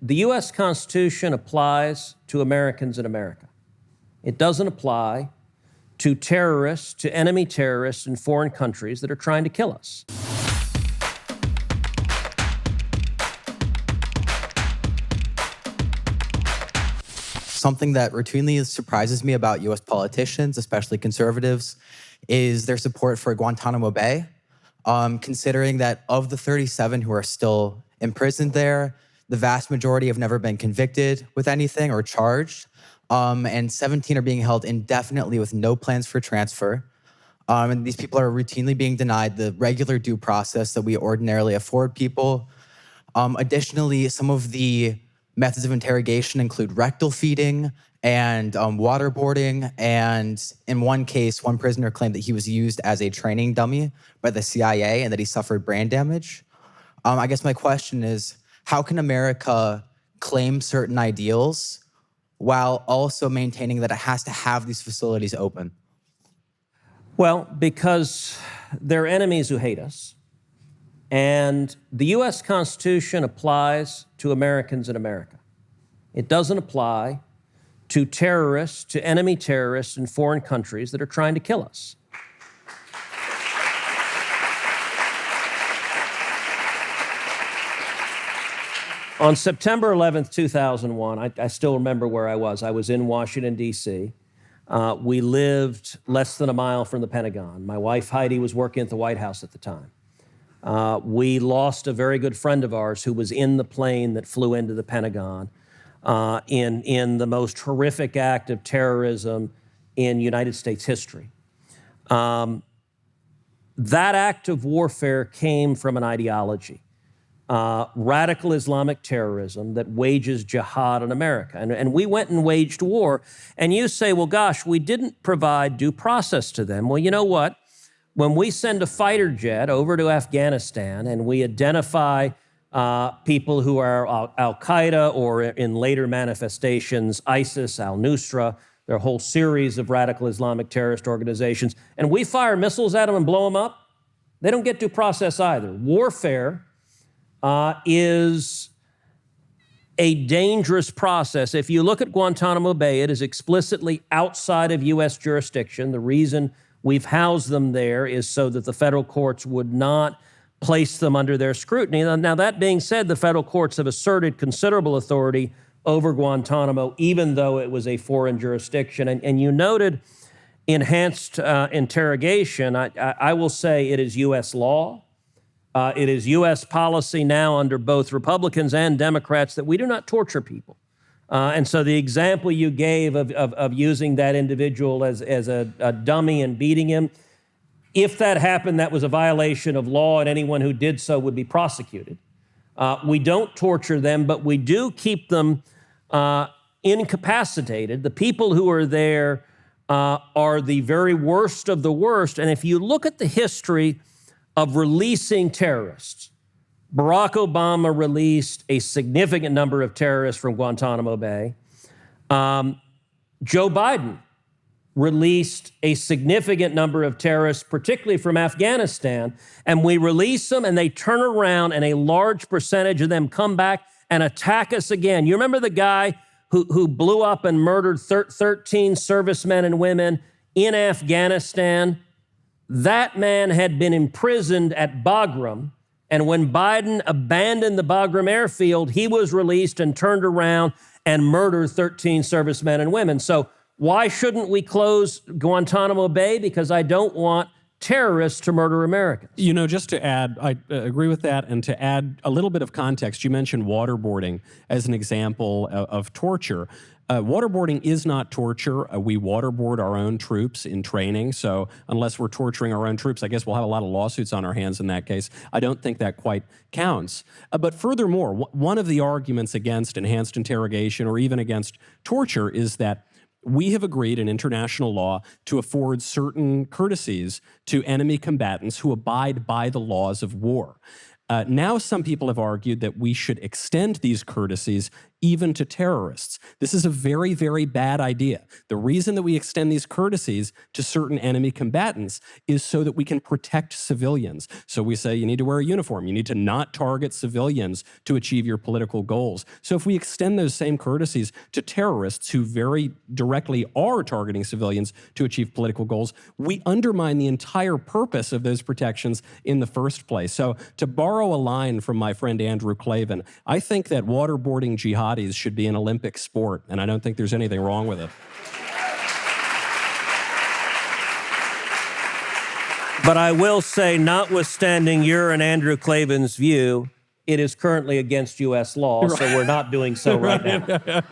the U.S. Constitution applies to Americans in America. It doesn't apply to terrorists, to enemy terrorists in foreign countries that are trying to kill us. Something that routinely surprises me about U.S. politicians, especially conservatives, is their support for Guantanamo Bay. Considering that of the 37 who are still imprisoned there, the vast majority have never been convicted with anything or charged, and 17 are being held indefinitely with no plans for transfer. And these people are routinely being denied the regular due process that we ordinarily afford people. Additionally, some of the methods of interrogation include rectal feeding and waterboarding. And in one case, one prisoner claimed that he was used as a training dummy by the CIA and that he suffered brain damage. I guess my question is, how can America claim certain ideals while also maintaining that it has to have these facilities open? Well, because they're enemies who hate us. And the U.S. Constitution applies to Americans in America. It doesn't apply to terrorists, to enemy terrorists in foreign countries that are trying to kill us. On September 11th, 2001, I still remember where I was. I was in Washington, D.C. We lived less than a mile from the Pentagon. My wife, Heidi, was working at the White House at the time. We lost a very good friend of ours who was in the plane that flew into the Pentagon in the most horrific act of terrorism in United States history. That act of warfare came from an ideology, radical Islamic terrorism that wages jihad in America. And we went and waged war. And you say, well, gosh, we didn't provide due process to them. Well, you know what? When we send a fighter jet over to Afghanistan and we identify people who are al-Qaeda or in later manifestations, ISIS, al-Nusra, their whole series of radical Islamic terrorist organizations, and we fire missiles at them and blow them up, they don't get due process either. Warfare is a dangerous process. If you look at Guantanamo Bay, it is explicitly outside of U.S. jurisdiction. The reason we've housed them there is so that the federal courts would not place them under their scrutiny. Now, that being said, the federal courts have asserted considerable authority over Guantanamo, even though it was a foreign jurisdiction. And you noted enhanced interrogation. I will say it is U.S. law. It is U.S. policy now under both Republicans and Democrats that we do not torture people. And so the example you gave of using that individual as a dummy and beating him, if that happened, that was a violation of law, and anyone who did so would be prosecuted. We don't torture them, but we do keep them incapacitated. The people who are there are the very worst of the worst. And if you look at the history of releasing terrorists, Barack Obama released a significant number of terrorists from Guantanamo Bay. Joe Biden released a significant number of terrorists, particularly from Afghanistan, and we release them and they turn around and a large percentage of them come back and attack us again. You remember the guy who blew up and murdered 13 servicemen and women in Afghanistan? That man had been imprisoned at Bagram. And when Biden abandoned the Bagram airfield, he was released and turned around and murdered 13 servicemen and women. So why shouldn't we close Guantanamo Bay? Because I don't want terrorists to murder Americans. You know, just to add, I agree with that, and to add a little bit of context, you mentioned waterboarding as an example of torture. Waterboarding is not torture. We waterboard our own troops in training, so unless we're torturing our own troops, I guess we'll have a lot of lawsuits on our hands in that case. I don't think that quite counts. But furthermore, one of the arguments against enhanced interrogation or even against torture is that we have agreed in international law to afford certain courtesies to enemy combatants who abide by the laws of war. Now, some people have argued that we should extend these courtesies even to terrorists. This is a very, very bad idea. The reason that we extend these courtesies to certain enemy combatants is so that we can protect civilians. So we say you need to wear a uniform. You need to not target civilians to achieve your political goals. So if we extend those same courtesies to terrorists who very directly are targeting civilians to achieve political goals, we undermine the entire purpose of those protections in the first place. So to borrow a line from my friend Andrew Klavan, I think that waterboarding jihadis should be an Olympic sport, and I don't think there's anything wrong with it. But I will say, notwithstanding your and Andrew Klavan's view, it is currently against U.S. law, so we're not doing so right now.